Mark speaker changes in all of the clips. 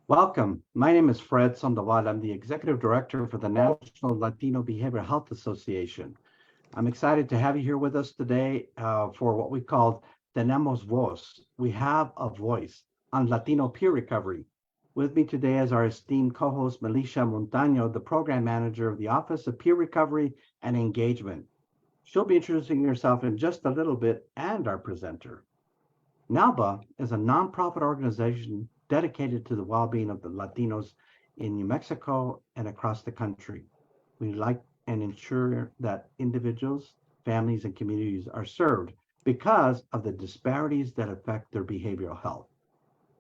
Speaker 1: Welcome. My name is Fred Sandoval. I'm the Executive Director for the National Latino Behavioral Health Association. I'm excited to have you here with us today for what we call Tenemos Voz. We have a voice on Latino peer recovery. With me today is our esteemed co-host, Melissa Montaño, the Program Manager of the Office of Peer Recovery and Engagement. She'll be introducing herself in just a little bit and our presenter. NALBA is a nonprofit organization dedicated to the well-being of the Latinos in New Mexico and across the country. We like and ensure that individuals, families, and communities are served because of the disparities that affect their behavioral health.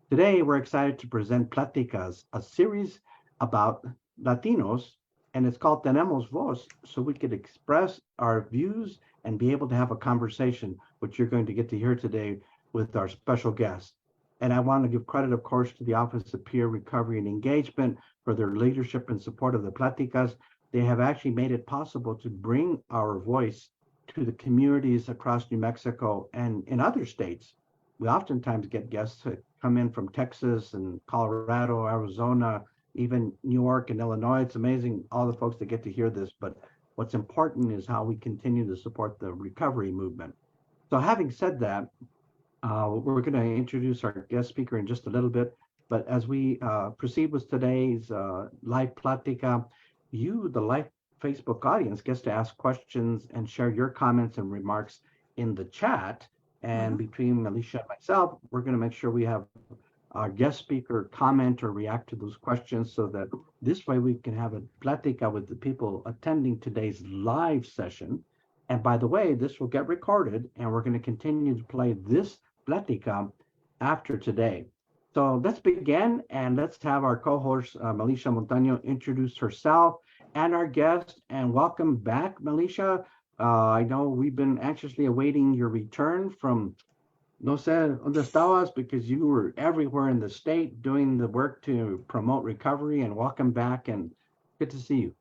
Speaker 1: Today, we're excited to present Placticas, a series about Latinos, and it's called Tenemos Voz, so we could express our views and be able to have a conversation, which you're going to get to hear today with our special guest. And I want to give credit, of course, to the Office of Peer Recovery and Engagement for their leadership and support of the Platicas. They have actually made it possible to bring our voice to the communities across New Mexico and in other states. We oftentimes get guests that come in from Texas and Colorado, Arizona, even New York and Illinois. It's amazing all the folks that get to hear this, but what's important is how we continue to support the recovery movement. So having said that, we're going to introduce our guest speaker in just a little bit, but as we proceed with today's live Platica, you, the live Facebook audience, gets to ask questions and share your comments and remarks in the chat. And between Melissa and myself, we're going to make sure we have our guest speaker comment or react to those questions so that this way we can have a Platica with the people attending today's live session. And by the way, this will get recorded, and we're going to continue to play this Platica after today. So let's begin, and let's have our co-host, Melissa Montaño, introduce herself and our guest. And welcome back, Melissa. I know we've been anxiously awaiting your return from No sé dónde estabas, because you were everywhere in the state doing the work to promote recovery, and welcome back, and good to see you.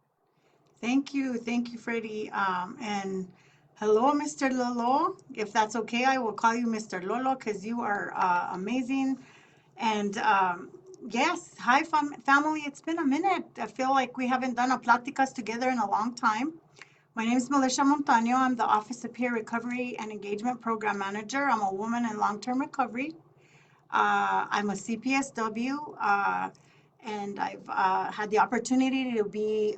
Speaker 2: Thank you, Freddie. And hello, Mr. Lolo. If that's okay, I will call you Mr. Lolo because you are amazing. And yes, hi, family. It's been a minute. I feel like we haven't done a Platicas together in a long time. My name is Melissa Montaño. I'm the Office of Peer Recovery and Engagement Program Manager. I'm a woman in long-term recovery. I'm a CPSW, and I've had the opportunity to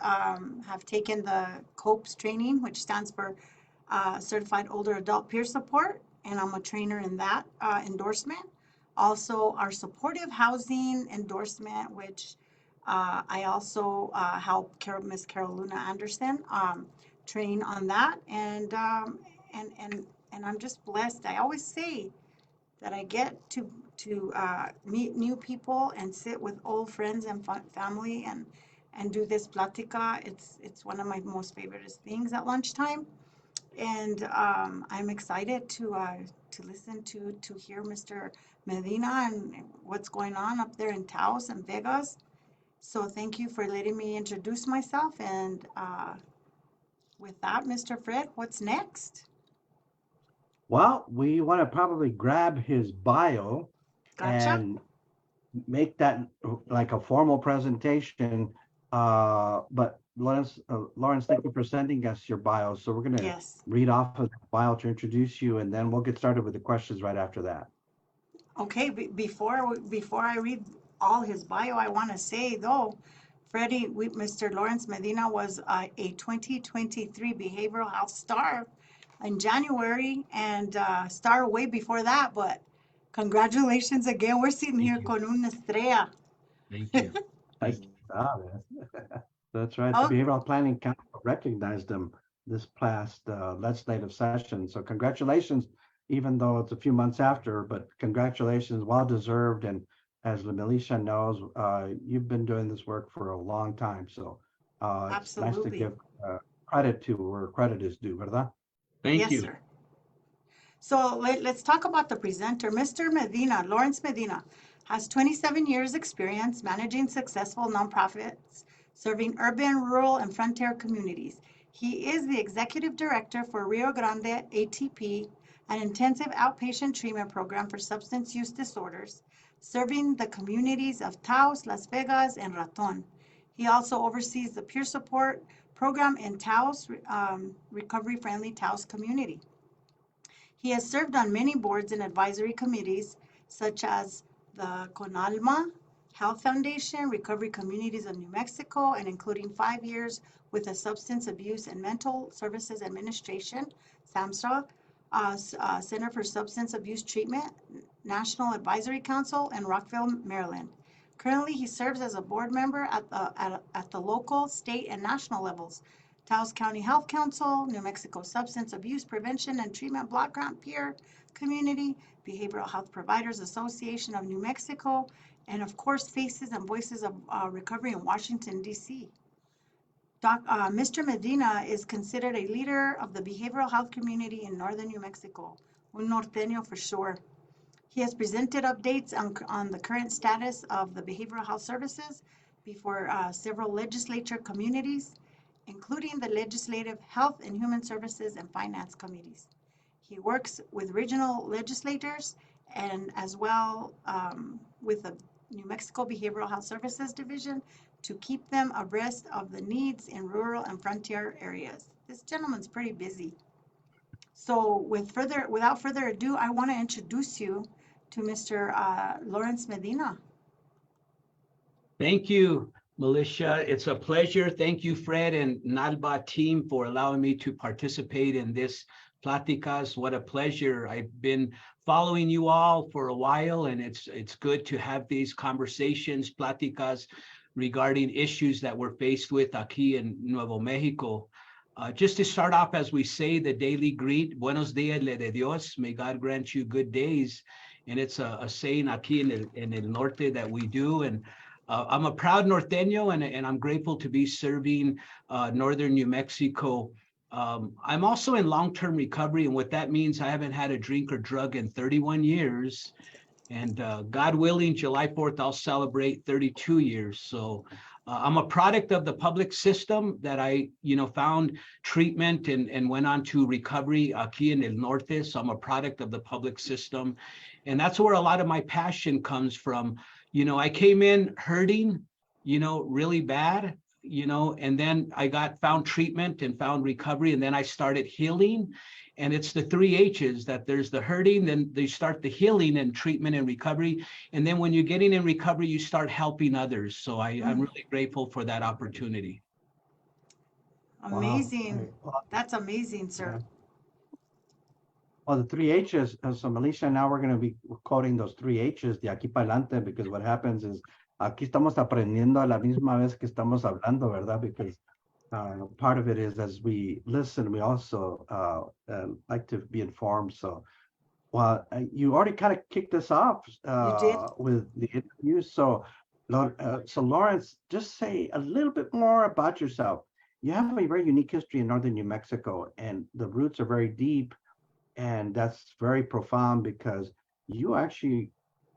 Speaker 2: have taken the COPES training, which stands for Certified Older Adult Peer Support, and I'm a trainer in that endorsement. Also, our supportive housing endorsement, which I also help Miss Carol Luna Anderson train on that, and I'm just blessed. I always say that I get to meet new people and sit with old friends and family and do this platica. It's one of my most favorite things at lunchtime, and I'm excited to listen to hear Mr. Medina and what's going on up there in Taos and Vegas. So thank you for letting me introduce myself, and with that, Mr. Fred, what's next?
Speaker 1: Well, we want to probably grab his bio
Speaker 2: Gotcha.
Speaker 1: and make that like a formal presentation. But Lawrence, thank you for sending us your bio. So we're going to
Speaker 2: Yes.
Speaker 1: read off of the bio to introduce you, and then we'll get started with the questions right after that.
Speaker 2: Okay, before I read all his bio, I want to say though, Freddie, Mr. Lawrence Medina was a 2023 behavioral health star in January, and star way before that. But congratulations again. We're sitting here con una estrella.
Speaker 3: Thank you.
Speaker 1: Nice job, man. That's right. The
Speaker 2: Oh,
Speaker 1: Behavioral Planning Council recognized him this past legislative session. So congratulations, even though it's a few months after, but congratulations, well deserved. And as Melissa knows, you've been doing this work for a long time. So it's nice to
Speaker 2: absolutely.
Speaker 1: give credit to where credit is due, ¿verdad?
Speaker 3: Thank
Speaker 2: Yes,
Speaker 3: you.
Speaker 2: sir. So let's talk about the presenter. Mr. Medina, Lawrence Medina, has 27 years experience managing successful nonprofits serving urban, rural, and frontier communities. He is the executive director for Rio Grande ATP, an intensive outpatient treatment program for substance use disorders, serving the communities of Taos, Las Vegas, and Raton. He also oversees the peer support program in Taos, recovery-friendly Taos community. He has served on many boards and advisory committees, such as the CONALMA Health Foundation, Recovery Communities of New Mexico, and including 5 years with the Substance Abuse and Mental Services Administration, SAMHSA, Center for Substance Abuse Treatment, National Advisory Council, in Rockville, Maryland. Currently, he serves as a board member at the local, state, and national levels. Taos County Health Council, New Mexico Substance Abuse Prevention and Treatment Block Grant Peer Community, Behavioral Health Providers Association of New Mexico, and of course, Faces and Voices of Recovery in Washington, D.C. Mr. Medina is considered a leader of the behavioral health community in northern New Mexico, un norteño for sure. He has presented updates on the current status of the behavioral health services before several legislature communities, including the Legislative Health and Human Services and Finance Committees. He works with regional legislators and as well with the New Mexico Behavioral Health Services Division to keep them abreast of the needs in rural and frontier areas. This gentleman's pretty busy. So without further ado, I want to introduce you to Mr. Lawrence Medina.
Speaker 3: Thank you, Militia. It's a pleasure. Thank you, Fred and NALBA team, for allowing me to participate in this Placticas. What a pleasure. I've been following you all for a while, and it's good to have these conversations, Placticas, regarding issues that we're faced with aquí in Nuevo Mexico. Just to start off, as we say, the daily greet, buenos días le de Dios, may God grant you good days. And it's a saying aquí in el norte that we do. And I'm a proud norteño, and I'm grateful to be serving northern New Mexico. I'm also in long-term recovery, and what that means, I haven't had a drink or drug in 31 years. And God willing, July 4th, I'll celebrate 32 years. So I'm a product of the public system that I, found treatment and went on to recovery aquí en el norte. So I'm a product of the public system. And that's where a lot of my passion comes from. I came in hurting, really bad, and then I found treatment and found recovery, and then I started healing. And it's the 3 H's, that there's the hurting, then they start the healing and treatment and recovery. And then when you're getting in recovery, you start helping others. So I'm really grateful for that opportunity.
Speaker 2: Amazing. Wow. That's amazing, sir.
Speaker 1: Yeah. Well, the 3 H's, so Militia, now we're going to be quoting those 3 H's de aquí para adelante, because what happens is, aquí estamos aprendiendo a la misma vez que estamos hablando, ¿verdad? Because part of it is, as we listen, we also like to be informed. So, well, you already kind of kicked us off with the interview. So, Lawrence, just say a little bit more about yourself. You have a very unique history in northern New Mexico, and the roots are very deep, and that's very profound, because you actually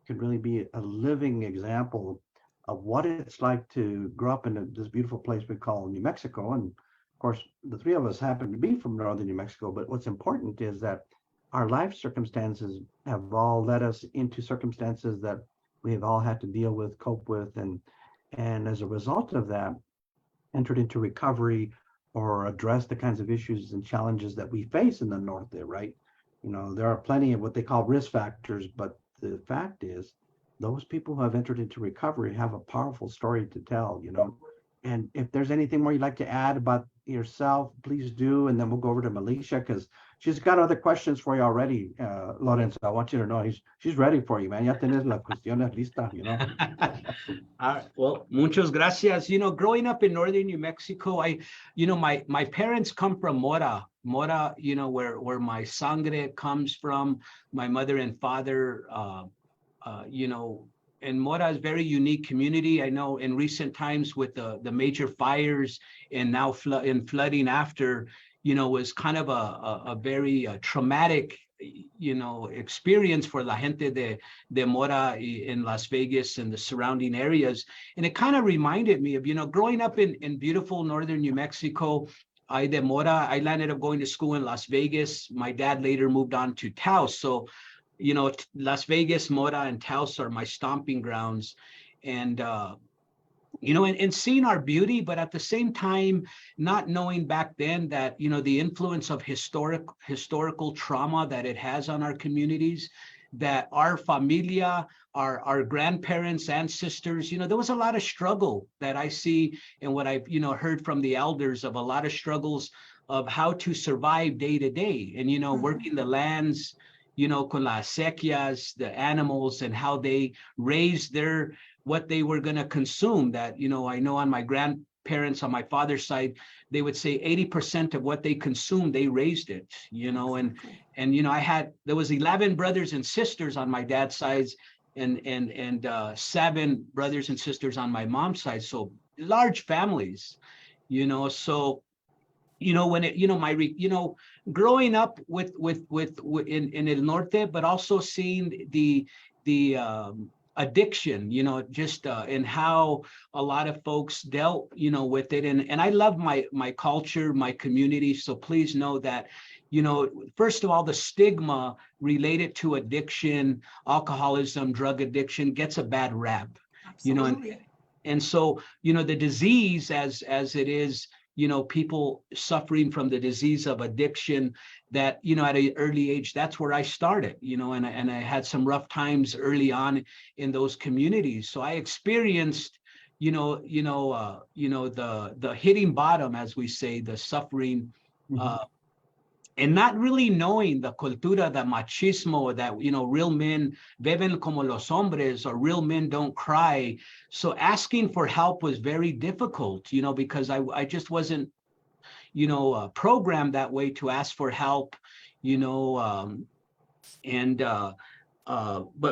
Speaker 1: could really be a living example of what it's like to grow up in this beautiful place we call New Mexico. And of course, the 3 of us happen to be from northern New Mexico, but what's important is that our life circumstances have all led us into circumstances that we have all had to deal with, cope with, and as a result of that, entered into recovery or addressed the kinds of issues and challenges that we face in the north there, right? There are plenty of what they call risk factors, but the fact is, those people who have entered into recovery have a powerful story to tell, And if there's anything more you'd like to add about yourself, please do. And then we'll go over to Militia, because she's got other questions for you already, Lorenzo. I want you to know she's ready for you, man. Ya tienes las cuestiones listas,
Speaker 3: Well, muchas gracias. Growing up in northern New Mexico, my parents come from Mora, where my sangre comes from, my mother and father. And Mora is a very unique community. I know in recent times with the major fires and now flooding after, was kind of a very traumatic, experience for la gente de Mora in Las Vegas and the surrounding areas. And it kind of reminded me of, growing up in beautiful northern New Mexico. I de Mora, I landed up going to school in Las Vegas. My dad later moved on to Taos. So, Las Vegas, Mora, and Taos are my stomping grounds. And, and seeing our beauty, but at the same time, not knowing back then that, the influence of historical trauma that it has on our communities, that our familia, our grandparents, ancestors, there was a lot of struggle that I see and what I've, heard from the elders of a lot of struggles of how to survive day to day and, working the lands, con las sequias, the animals and how they raised what they were going to consume. That, I know on my grandparents on my father's side, they would say 80% of what they consumed, they raised it, and there was 11 brothers and sisters on my dad's side and 7 brothers and sisters on my mom's side. So large families, so, when it, growing up with in El Norte, but also seeing the addiction, just and how a lot of folks dealt, with it. And I love my culture, my community. So please know that, first of all, the stigma related to addiction, alcoholism, drug addiction gets a bad rap,
Speaker 2: Absolutely.
Speaker 3: and so, the disease as it is, people suffering from the disease of addiction that, at an early age, that's where I started, and I had some rough times early on in those communities. So I experienced, the hitting bottom, as we say, the suffering, and not really knowing the cultura, the machismo, that, real men beben como los hombres, or real men don't cry. So asking for help was very difficult, because I just wasn't, programmed that way to ask for help, but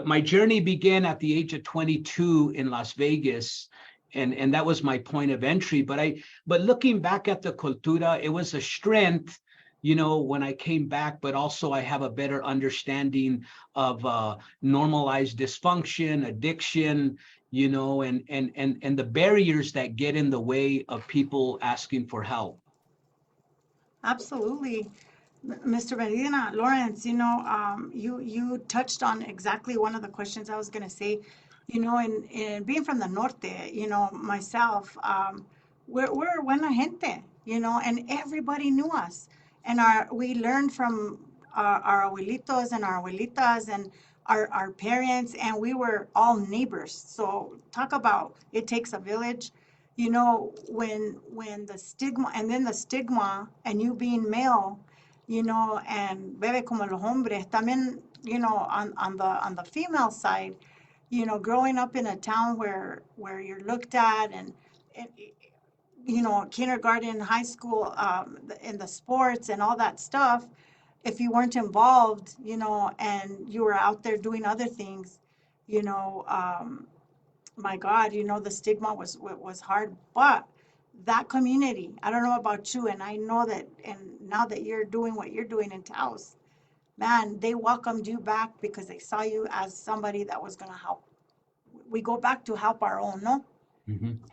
Speaker 3: my journey began at the age of 22 in Las Vegas. And that was my point of entry. But looking back at the cultura, it was a strength, when I came back, but also I have a better understanding of normalized dysfunction, addiction, and the barriers that get in the way of people asking for help.
Speaker 2: Absolutely. Mr. Medina, Lawrence, you touched on exactly one of the questions I was going to say. In being from the norte, myself, we're buena gente, and everybody knew us, and we learned from our abuelitos and our abuelitas and our parents, and we were all neighbors. So talk about it takes a village. When the stigma, and then the stigma, and you being male, and bebe como los hombres, también, on the female side, growing up in a town where you're looked at, and kindergarten, high school, in the sports and all that stuff, if you weren't involved, and you were out there doing other things, my God, the stigma was hard. But that community, I don't know about you, and I know that, and now that you're doing what you're doing in Taos, man, they welcomed you back because they saw you as somebody that was going to help. We go back to help our own, no?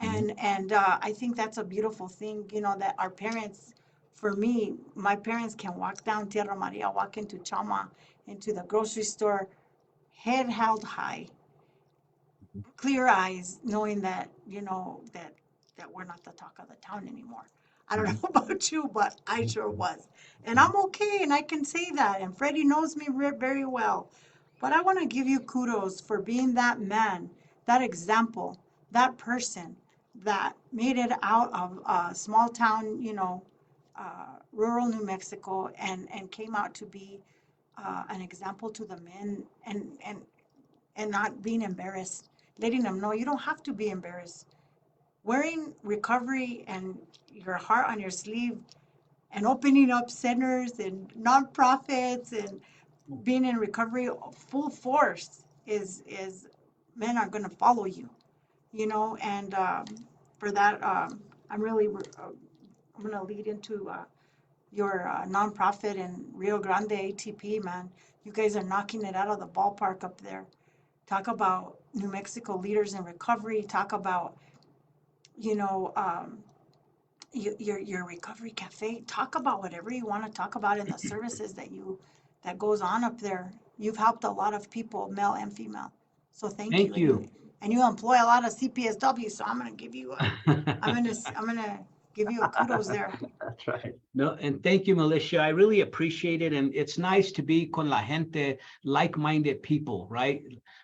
Speaker 2: And I think that's a beautiful thing, that our parents, for me, my parents can walk down Tierra Maria, walk into Chama, into the grocery store, head held high, clear eyes, knowing that, that we're not the talk of the town anymore. I don't know about you, but I sure was. And I'm okay, and I can say that. And Freddie knows me very well. But I want to give you kudos for being that man, that example, that person that made it out of a small town, rural New Mexico, and came out to be an example to the men, and not being embarrassed, letting them know you don't have to be embarrassed. Wearing recovery and your heart on your sleeve, and opening up centers and nonprofits, and being in recovery full force is men are going to follow you, and for that, I'm really I'm going to lead into your nonprofit in Rio Grande ATP, man. You guys are knocking it out of the ballpark up there. Talk about New Mexico leaders in recovery. Talk about, your recovery cafe. Talk about whatever you want to talk about in the services that goes on up there. You've helped a lot of people, male and female. So thank you.
Speaker 3: Thank you.
Speaker 2: And you employ a lot of CPSW. So I'm gonna give you I'm gonna give you a kudos there.
Speaker 1: That's right.
Speaker 3: No, and thank you, Militia. I really appreciate it. And it's nice to be con la gente, like-minded people, right?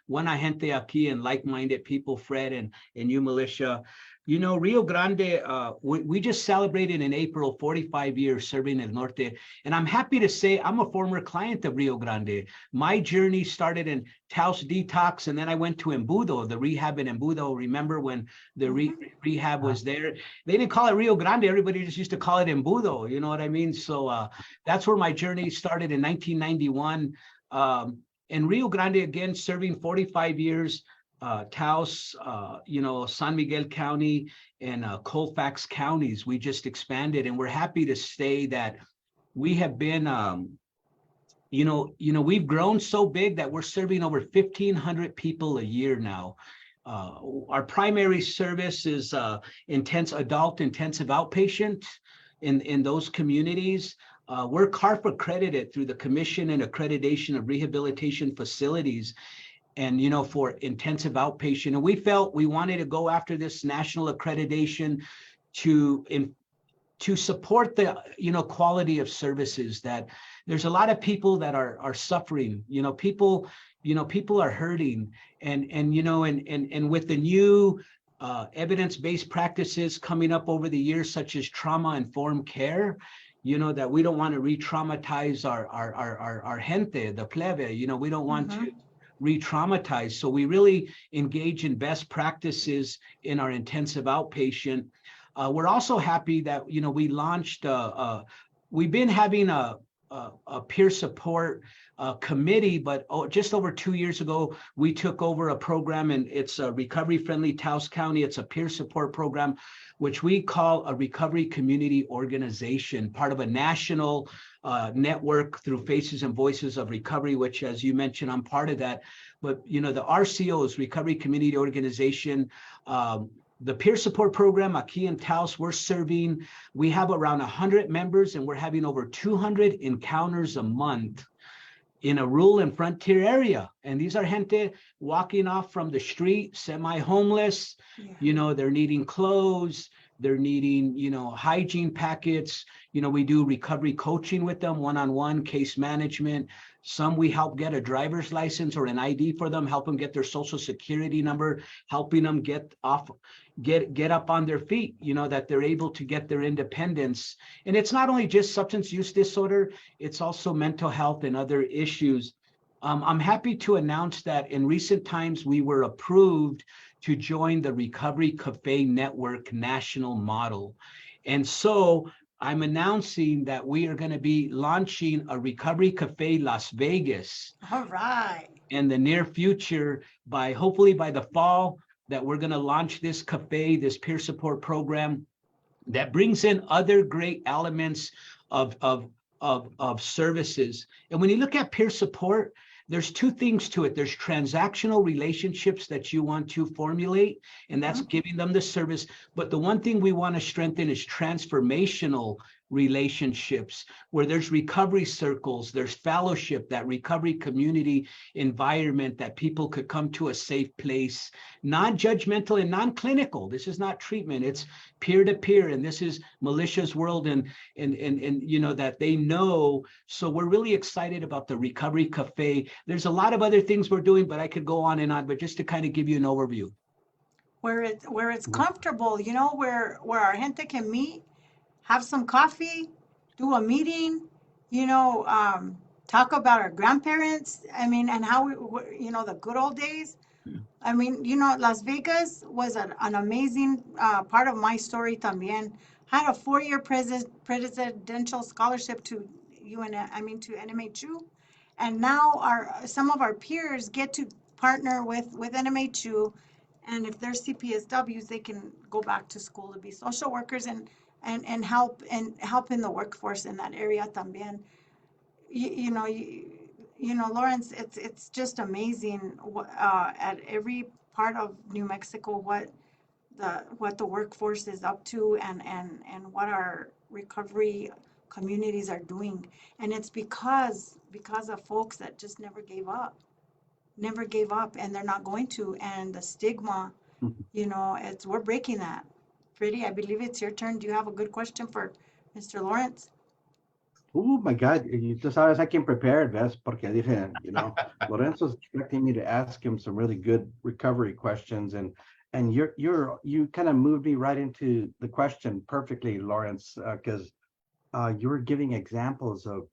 Speaker 3: Buena gente aquí and like-minded people, Fred and you, Militia. You know, Rio Grande, we just celebrated in April 45 years serving El Norte. And I'm happy to say I'm a former client of Rio Grande. My journey started in Taos Detox, and then I went to Embudo, the rehab in Embudo. Remember when the rehab was there? They didn't call it Rio Grande. Everybody just used to call it Embudo. You know what I mean? So that's where my journey started in 1991. And Rio Grande, again, serving 45 years. Taos, San Miguel County and Colfax counties, we just expanded, and we're happy to say that we have been, we've grown so big that we're serving over 1,500 people a year now. Our primary service is adult intensive outpatient in those communities. We're CARF accredited through the Commission and Accreditation of Rehabilitation Facilities, and for intensive outpatient. And we felt we wanted to go after this national accreditation to support the quality of services. That there's a lot of people that are suffering. People are hurting, and with the new evidence-based practices coming up over the years, such as trauma-informed care, that we don't want to re-traumatize our gente, the plebe. We don't want to re-traumatize. So we really engage in best practices in our intensive outpatient. We're also happy that, we launched, we've been having a peer support committee, but just over 2 years ago, we took over a program, and it's a Recovery Friendly Taos County. It's a peer support program, which we call a recovery community organization, part of a national network through Faces and Voices of Recovery, which, as you mentioned, I'm part of that. But, the RCO's Recovery Community Organization, the peer support program, aquí in Taos, we have around 100 members, and we're having over 200 encounters a month in a rural and frontier area. And these are gente walking off from the street, semi-homeless, they're needing clothes, they're needing, hygiene packets. We do recovery coaching with them, one-on-one case management. Some we help get a driver's license or an ID for them, help them get their social security number, helping them get up on their feet, that they're able to get their independence. And it's not only just substance use disorder, it's also mental health and other issues. I'm happy to announce that in recent times, we were approved to join the Recovery Cafe Network national model. And so I'm announcing that we are going to be launching a Recovery Cafe Las Vegas.
Speaker 2: All right.
Speaker 3: In the near future, hopefully by the fall, that we're going to launch this cafe, this peer support program that brings in other great elements of services. And when you look at peer support, there's two things to it. There's transactional relationships that you want to formulate, and that's giving them the service. But the one thing we want to strengthen is transformational relationships, where there's recovery circles, there's fellowship, that recovery community environment that people could come to a safe place, non-judgmental and non-clinical. This is not treatment, it's peer-to-peer, and this is Militia's world, and that they know. So we're really excited about the Recovery Cafe. There's a lot of other things we're doing, but I could go on and on, but just to kind of give you an overview.
Speaker 2: Where it's comfortable, where our gente can meet, have some coffee, do a meeting, talk about our grandparents. And how the good old days. Las Vegas was an amazing part of my story también. Had a 4-year presidential scholarship to NMHU, and now some of our peers get to partner with NMHU, and if they're CPSWs, they can go back to school to be social workers and help in the workforce in that area también. Lawrence, it's just amazing at every part of New Mexico what what the workforce is up to, and what our recovery communities are doing. And it's because of folks that just never gave up, and they're not going to. And the stigma,
Speaker 1: Mhm.
Speaker 2: we're breaking that. Freddie, I believe it's your turn. Do you have a good question for Mr. Lawrence?
Speaker 1: Oh my God, tú sabes, I came prepared, ¿ves? Porque dije, Lorenzo's expecting me to ask him some really good recovery questions, and you kind of moved me right into the question perfectly, Lawrence, because you were giving examples of,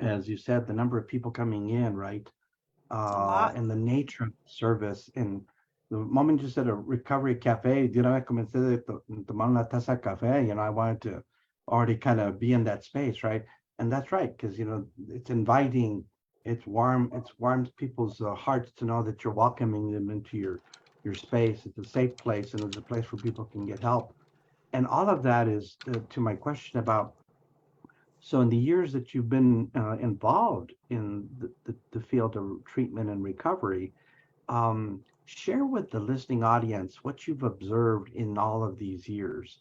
Speaker 1: as you said, the number of people coming in, right?
Speaker 2: It's a lot.
Speaker 1: And the nature of the service. And the moment you said a recovery cafe, de una vez comencé de tomar una taza de café, I wanted to already kind of be in that space, right? And that's right, because it's inviting, it's warms people's hearts to know that you're welcoming them into your space. It's a safe place, and it's a place where people can get help. And all of that is to my question about, so in the years that you've been involved in the field of treatment and recovery, share with the listening audience what you've observed in all of these years,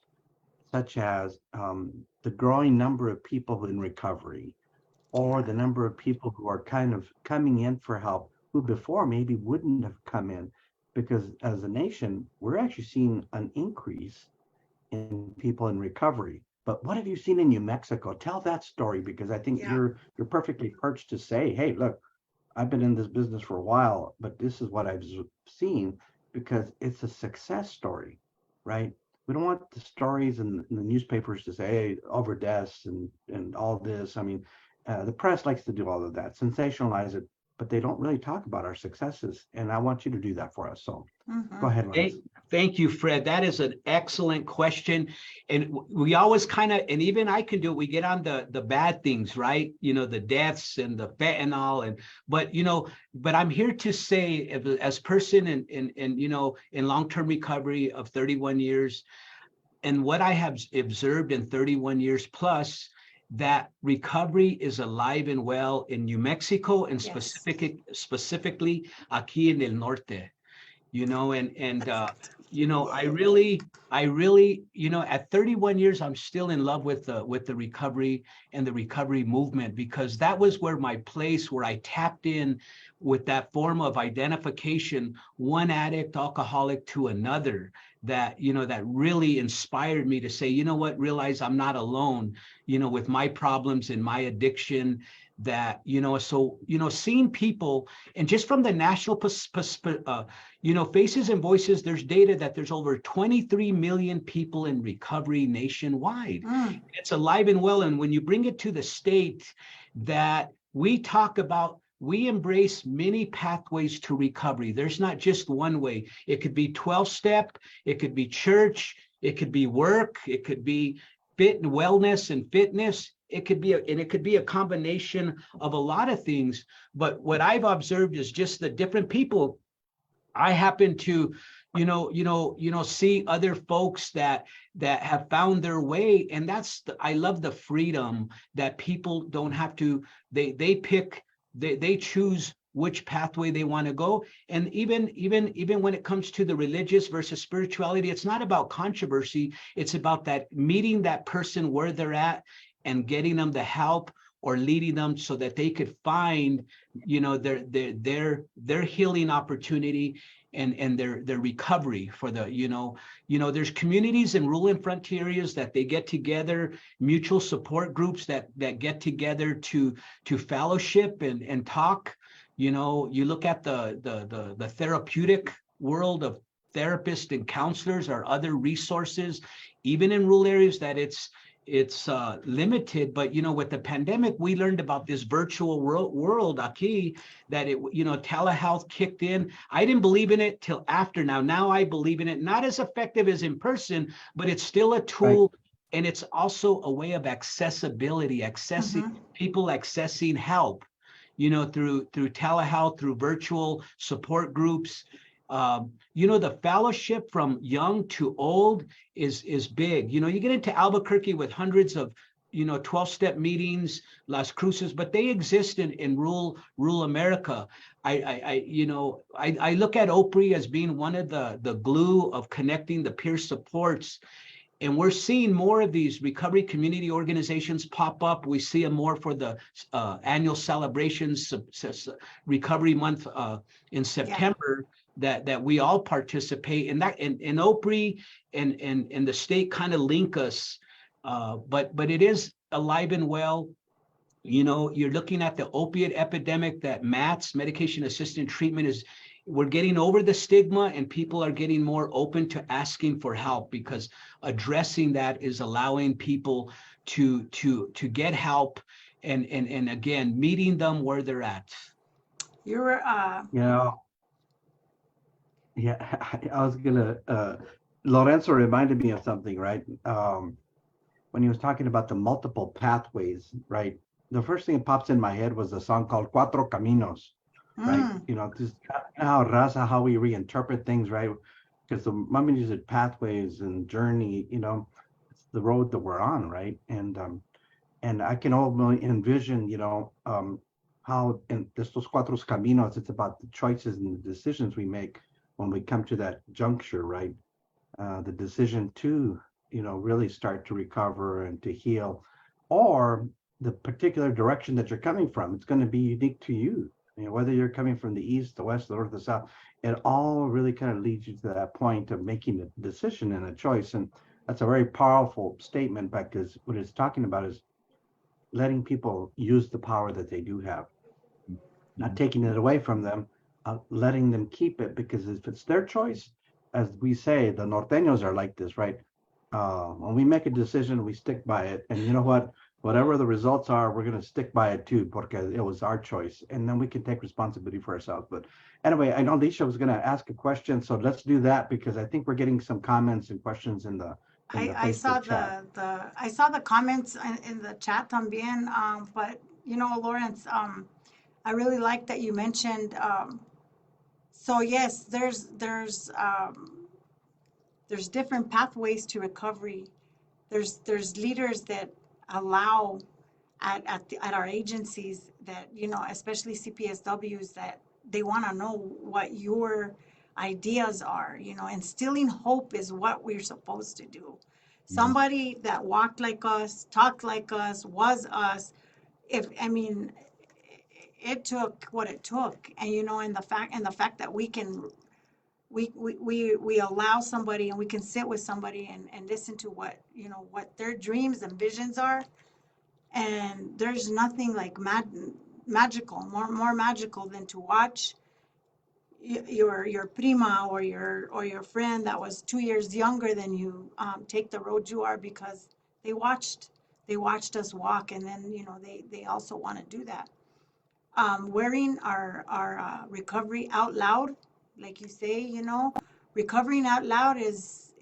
Speaker 1: such as the growing number of people in recovery, or the number of people who are kind of coming in for help, who before maybe wouldn't have come in, because as a nation, we're actually seeing an increase in people in recovery. But what have you seen in New Mexico? Tell that story, because I think
Speaker 2: Yeah.
Speaker 1: you're perfectly perched to say, hey, look, I've been in this business for a while, but this is what I've seen, because it's a success story, right? We don't want the stories in the newspapers to say, hey, over deaths and all this. I mean, the press likes to do all of that, sensationalize it, but they don't really talk about our successes. And I want you to do that for us. So go ahead, Lawrence.
Speaker 3: Thank you, Fred. That is an excellent question. And we always kind of, and even I can do it, we get on the bad things, right? The deaths and the fentanyl, but I'm here to say, as person in long-term recovery of 31 years, and what I have observed in 31 years plus, that recovery is alive and well in New Mexico, and
Speaker 2: Yes.
Speaker 3: specifically aquí en el norte. I really, at 31 years, I'm still in love with the recovery and the recovery movement, because that was where my place, where I tapped in with that form of identification, one addict, alcoholic to another, that really inspired me to say, realize I'm not alone, with my problems and my addiction. That seeing people, and just from the national faces and voices, there's data that there's over 23 million people in recovery nationwide. It's alive and well. And when you bring it to the state, that we talk about, we embrace many pathways to recovery. There's not just one way. It could be 12-step, it could be church, it could be work, it could be fit and wellness and fitness. It could be a combination of a lot of things. But what I've observed is just the different people. I happen to, see other folks that have found their way, and I love the freedom that people don't have to. They choose which pathway they want to go. And even when it comes to the religious versus spirituality, it's not about controversy. It's about that meeting that person where they're at and getting them the help, or leading them so that they could find, their healing opportunity and their recovery for there's communities in rural and frontier areas that they get together, mutual support groups that get together to fellowship and talk. You look at the therapeutic world of therapists and counselors, or other resources, even in rural areas, that it's limited. But with the pandemic, we learned about this virtual world aquí, that telehealth kicked in. I didn't believe in it till after. Now I believe in it. Not as effective as in person, but it's still a tool. Right. And it's also a way of accessibility, people accessing help, through telehealth, through virtual support groups. The fellowship from young to old is big. You get into Albuquerque with hundreds of 12-step meetings, Las Cruces, but they exist in rural America. I look at OPRI as being one of the glue of connecting the peer supports. And we're seeing more of these recovery community organizations pop up. We see them more for the annual celebrations, Recovery Month in September, that we all participate in that. And OPRI and the state kind of link us, but it is alive and well. You're looking at the opiate epidemic, that MATS, medication assisted treatment, we're getting over the stigma, and people are getting more open to asking for help, because addressing that is allowing people to get help, and again, meeting them where they're at.
Speaker 2: You're
Speaker 1: Yeah, I was gonna, Lorenzo reminded me of something, right? When he was talking about the multiple pathways, right? The first thing that pops in my head was a song called Cuatro Caminos, right? Just how we reinterpret things, right? Because the moment you said pathways and journey, it's the road that we're on, right? And I can only envision, how in estos cuatro caminos, it's about the choices and the decisions we make when we come to that juncture, right? The decision to, really start to recover and to heal, or the particular direction that you're coming from. It's going to be unique to you. Whether you're coming from the east, the west, the north, the south, it all really kind of leads you to that point of making a decision and a choice. And that's a very powerful statement, because what it's talking about is letting people use the power that they do have, not taking it away from them, letting them keep it, because if it's their choice, as we say, the norteños are like this, right? When we make a decision, we stick by it. And you know what? Whatever the results are, we're going to stick by it too, because it was our choice. And then we can take responsibility for ourselves. But anyway, I know Alicia was going to ask a question, so let's do that, because I think we're getting some comments and questions in the
Speaker 2: I saw
Speaker 1: Facebook chat.
Speaker 2: I saw the comments in the chat también, but Lawrence, I really like that you mentioned. So yes, there's different pathways to recovery. There's leaders that allow at our agencies that, especially CPSWs, that they want to know what your ideas are. Instilling hope is what we're supposed to do. Somebody that walked like us, talked like us, was us. It took what it took, and the fact that we allow somebody, and we can sit with somebody and listen to what their dreams and visions are. And there's nothing like magical, more magical than to watch your prima or your friend that was 2 years younger than you take the road you are, because they watched us walk, and then they also want to do that. Wearing our recovery out loud, like you say, recovering out loud it's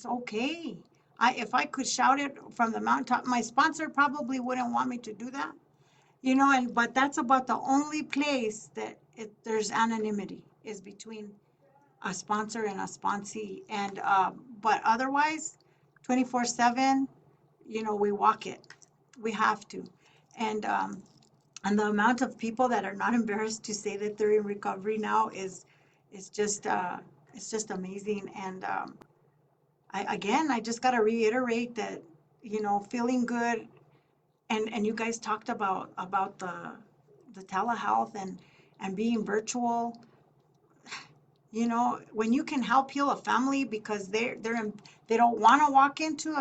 Speaker 2: okay. If I could shout it from the mountaintop, my sponsor probably wouldn't want me to do that, but that's about the only place that there's anonymity, is between a sponsor and a sponsee. And but otherwise, 24/7, we walk it. We have to. And the amount of people that are not embarrassed to say that they're in recovery now is just it's just amazing. And I just got to reiterate that, feeling good. And you guys talked about the telehealth and being virtual. When you can help heal a family, because they don't want to walk into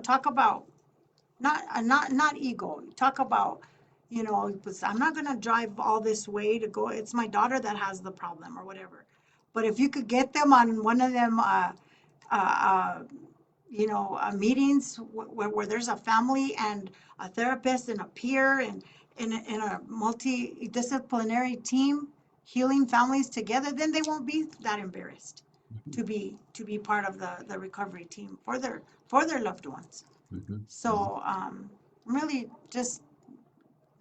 Speaker 2: talk about not ego. Talk about, I'm not going to drive all this way to go. It's my daughter that has the problem or whatever. But if you could get them on one of them, meetings where there's a family and a therapist and a peer and in a multidisciplinary team healing families together, then they won't be that embarrassed to be part of the recovery team for their loved ones. So really just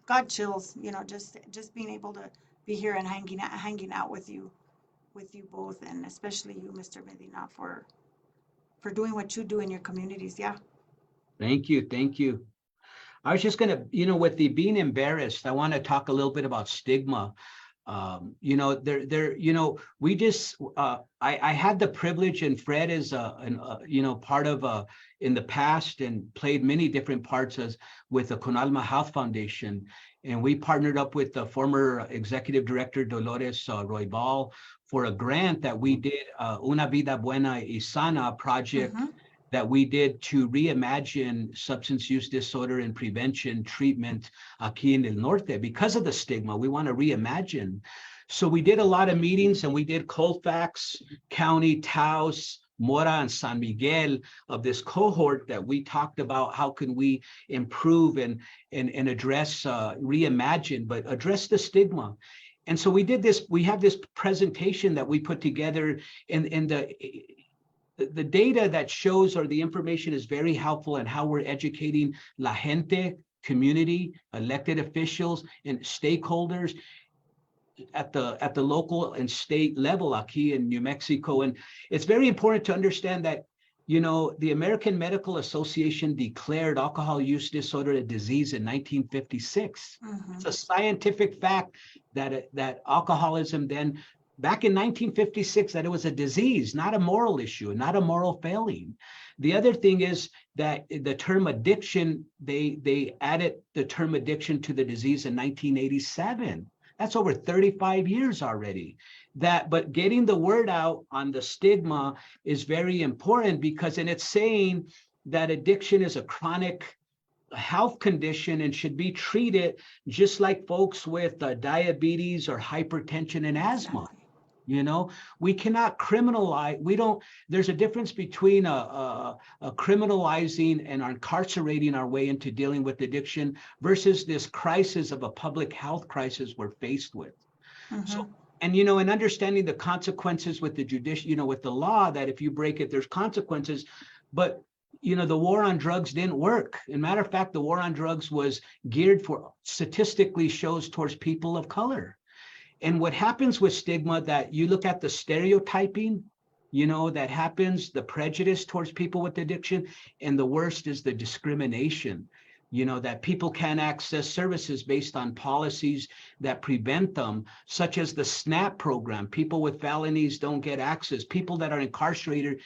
Speaker 2: got chills, just being able to be here and hanging out with you both, and especially you, Mr. Medina, for doing what you do in your communities. Yeah.
Speaker 3: Thank you. Thank you. I was just going to, with the being embarrassed, I want to talk a little bit about stigma. We just, I had the privilege, and Fred is, part of, in the past, and played many different parts with the Con Alma Health Foundation. And we partnered up with the former executive director, Dolores Roybal, for a grant that we did, Una Vida Buena y Sana project, that we did to reimagine substance use disorder and prevention treatment aquí en el norte. Because of the stigma, we want to reimagine. So we did a lot of meetings, and we did Colfax County, Taos, Mora, and San Miguel of this cohort that we talked about how can we improve and address, reimagine, but address the stigma. And so we did this, we have this presentation that we put together, in the data that shows, or the information is very helpful in how we're educating la gente, community, elected officials, and stakeholders at the local and state level aquí in New Mexico. And it's very important to understand that, the American Medical Association declared alcohol use disorder a disease in 1956. It's a scientific fact that alcoholism then, back in 1956, that it was a disease, not a moral issue, not a moral failing. The other thing is that the term addiction, they added the term addiction to the disease in 1987. That's over 35 years already. But getting the word out on the stigma is very important, because it's saying that addiction is a chronic health condition and should be treated just like folks with diabetes or hypertension and asthma. We cannot criminalize. There's a difference between a criminalizing and incarcerating our way into dealing with addiction versus this crisis of a public health crisis we're faced with. So, and understanding the consequences with the judicial, with the law, that if you break it, there's consequences. But the war on drugs didn't work. As a matter of fact, the war on drugs was geared for, statistically shows, towards people of color. And what happens with stigma, that you look at the stereotyping, that happens, the prejudice towards people with addiction, and the worst is the discrimination, that people can't access services based on policies that prevent them, such as the SNAP program. People with felonies don't get access. People that are incarcerated,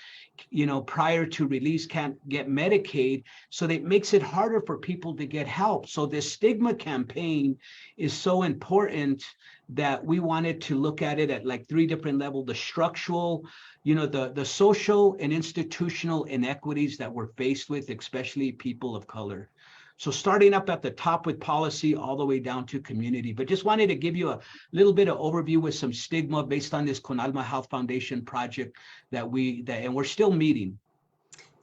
Speaker 3: prior to release can't get Medicaid. So that makes it harder for people to get help. So this stigma campaign is so important that we wanted to look at it at like 3 different levels: the structural, the social and institutional inequities that we're faced with, especially people of color. So starting up at the top with policy, all the way down to community. But just wanted to give you a little bit of overview with some stigma based on this Con Alma Health Foundation project and we're still meeting.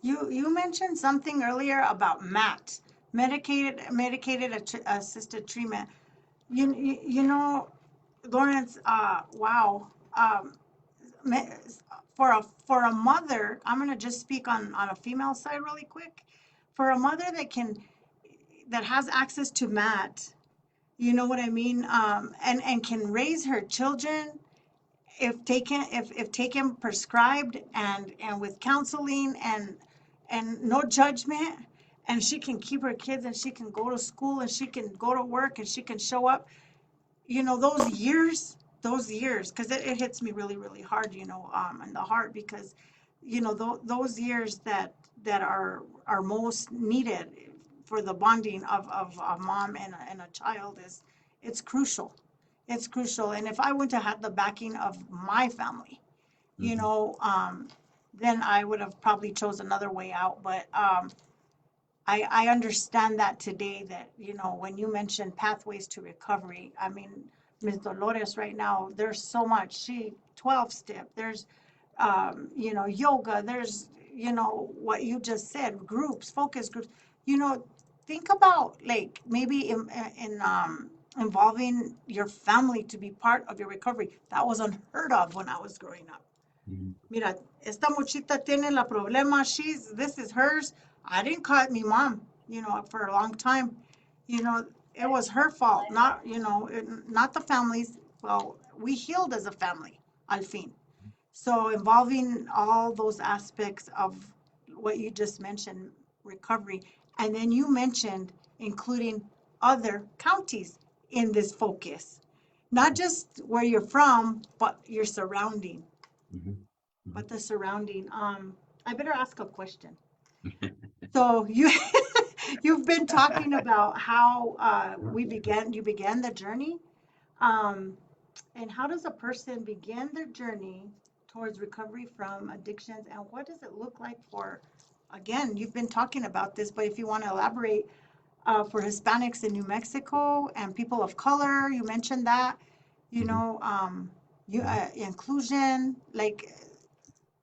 Speaker 2: You mentioned something earlier about MAT, medicated assisted treatment. Lawrence, wow. For a mother, I'm gonna just speak on a female side really quick. For a mother that has access to MAT, you know what I mean, and can raise her children if taken prescribed and with counseling and no judgment, and she can keep her kids, and she can go to school, and she can go to work, and she can show up. Those years, because it hits me really, really hard, in the heart, because, those years that are most needed for the bonding of a mom and a child it's crucial. It's crucial. And if I wouldn't have had the backing of my family, then I would have probably chose another way out. But I understand that today, that, when you mention pathways to recovery, I mean, Ms. Dolores right now, there's so much. 12-step, there's, yoga, there's, what you just said, groups, focus groups, think about like maybe in involving your family to be part of your recovery. That was unheard of when I was growing up. Mira, esta muchita tiene la problema. This is hers. I didn't call it me mom, for a long time. It was her fault, not the family's. Well, we healed as a family, al fin. So involving all those aspects of what you just mentioned, recovery, And then you mentioned including other counties in this focus, not just where you're from, but your surrounding,
Speaker 3: Mhm.
Speaker 2: but the surrounding. I better ask a question. So you you've been talking about how you began the journey. Um, and how does a person begin their journey towards recovery from addictions, and what does it look like for, again, you've been talking about this, but if you want to elaborate, for Hispanics in New Mexico and people of color, you mentioned that, you
Speaker 3: Mhm.
Speaker 2: know, inclusion, like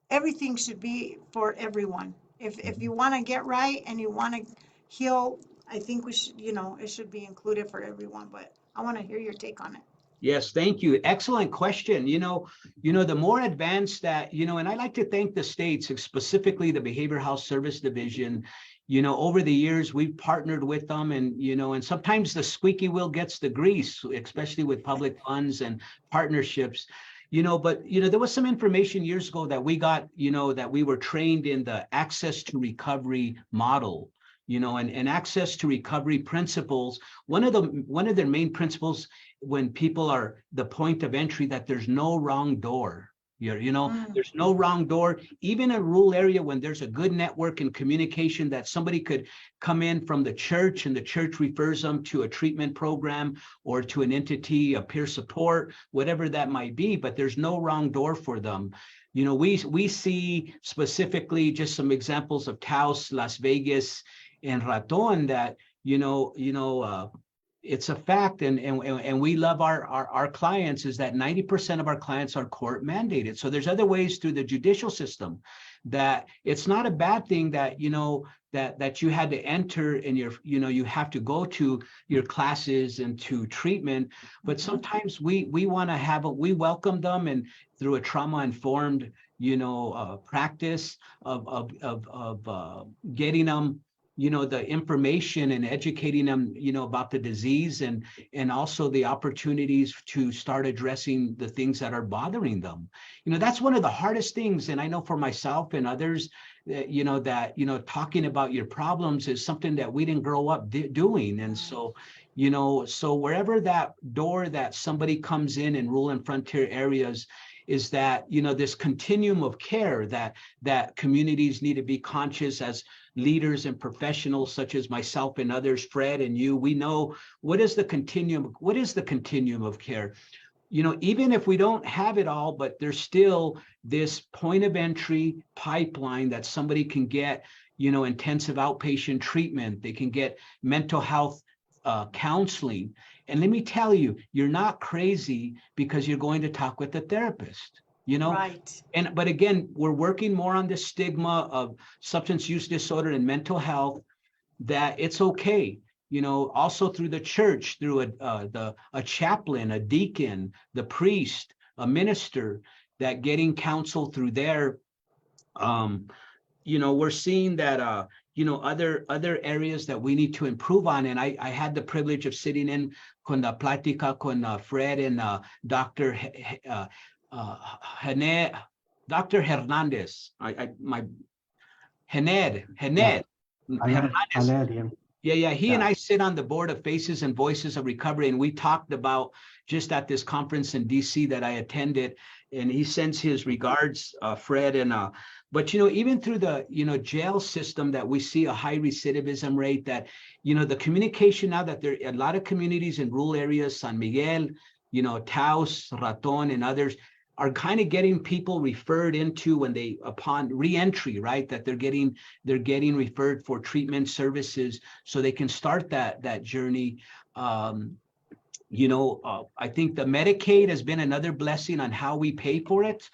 Speaker 2: everything should be for everyone. If you want to get right and you want to heal, I think we should, it should be included for everyone, but I want to hear your take on it.
Speaker 3: Yes, thank you. Excellent question. The more advanced that, and I like to thank the states, specifically the Behavioral Health Service Division. Over the years, we've partnered with them, and sometimes the squeaky wheel gets the grease, especially with public funds and partnerships. But there was some information years ago that we got, that we were trained in the access to recovery model, and access to recovery principles. One of their main principles, when people are the point of entry, that there's no wrong door. There's no wrong door, even in a rural area, when there's a good network and communication, that somebody could come in from the church and the church refers them to a treatment program or to an entity, a peer support, whatever that might be, but there's no wrong door for them. We see specifically just some examples of Taos, Las Vegas, and Raton, that it's a fact, and we love our clients, is that 90% of our clients are court mandated. So there's other ways through the judicial system, that it's not a bad thing that that you had to enter, and you have to go to your classes and to treatment. But sometimes we want to we welcome them, and through a trauma informed practice of getting them the information and educating them about the disease, and also the opportunities to start addressing the things that are bothering them. That's one of the hardest things, and I know for myself and others, that talking about your problems is something that we didn't grow up doing. And so so wherever that door that somebody comes in rural and frontier areas, is that this continuum of care that communities need to be conscious, as leaders and professionals such as myself and others, Fred and you, we know what is the continuum of care. Even if we don't have it all, but there's still this point of entry pipeline that somebody can get intensive outpatient treatment, they can get mental health counseling. And let me tell you, you're not crazy because you're going to talk with a therapist.
Speaker 2: Right.
Speaker 3: But again, we're working more on the stigma of substance use disorder and mental health, that it's okay. Also through the church, through a chaplain, a deacon, the priest, a minister, that getting counsel through there. We're seeing that other areas that we need to improve on. And I had the privilege of sitting in con la plática con Fred and Dr. Dr. Hernandez, Hened Hernandez. Yeah. He and I sit on the board of Faces and Voices of Recovery, and we talked about just at this conference in DC that I attended, and he sends his regards, Fred. And but even through the jail system, that we see a high recidivism rate, that the communication now, that there are a lot of communities in rural areas, San Miguel, Taos, Raton, and others, are kind of getting people referred into when they, upon reentry, right, that they're getting referred for treatment services so they can start that journey. I think the Medicaid has been another blessing on how we pay for it,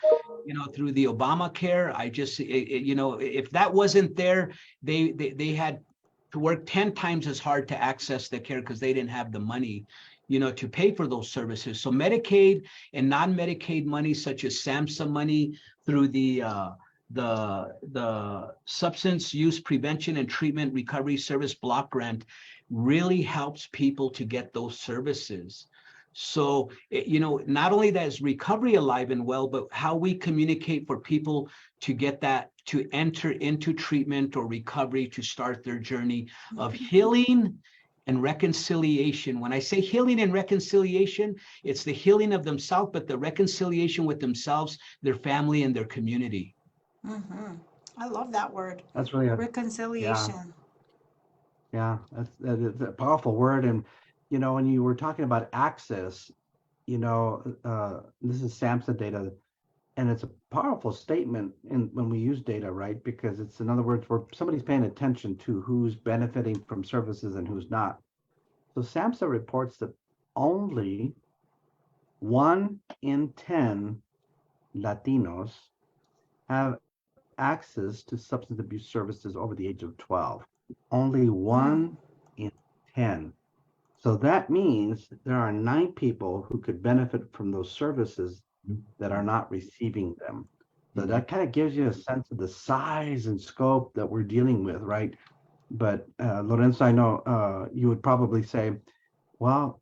Speaker 3: through the Obamacare. If that wasn't there, they had to work 10 times as hard to access the care, because they didn't have the money to pay for those services. So Medicaid and non-Medicaid money, such as SAMHSA money, through the Substance Use Prevention and Treatment Recovery Service Block Grant, really helps people to get those services. So, not only that is recovery alive and well, but how we communicate for people to get that, to enter into treatment or recovery, to start their journey of healing and reconciliation. When I say healing and reconciliation, it's the healing of themselves, but the reconciliation with themselves, their family, and their community.
Speaker 2: Mm-hmm. I love that word.
Speaker 1: That's really yeah,
Speaker 2: Reconciliation.
Speaker 1: that's a powerful word. And when you were talking about access, this is SAMHSA data, and it's a powerful statement when we use data, right? Because it's, in other words, where somebody's paying attention to who's benefiting from services and who's not. So SAMHSA reports that only 1 in 10 Latinos have access to substance abuse services over the age of 12. Only 1 in 10. So that means there are 9 people who could benefit from those services that are not receiving them. So that kind of gives you a sense of the size and scope that we're dealing with, right? But Lorenzo, I know you would probably say, well,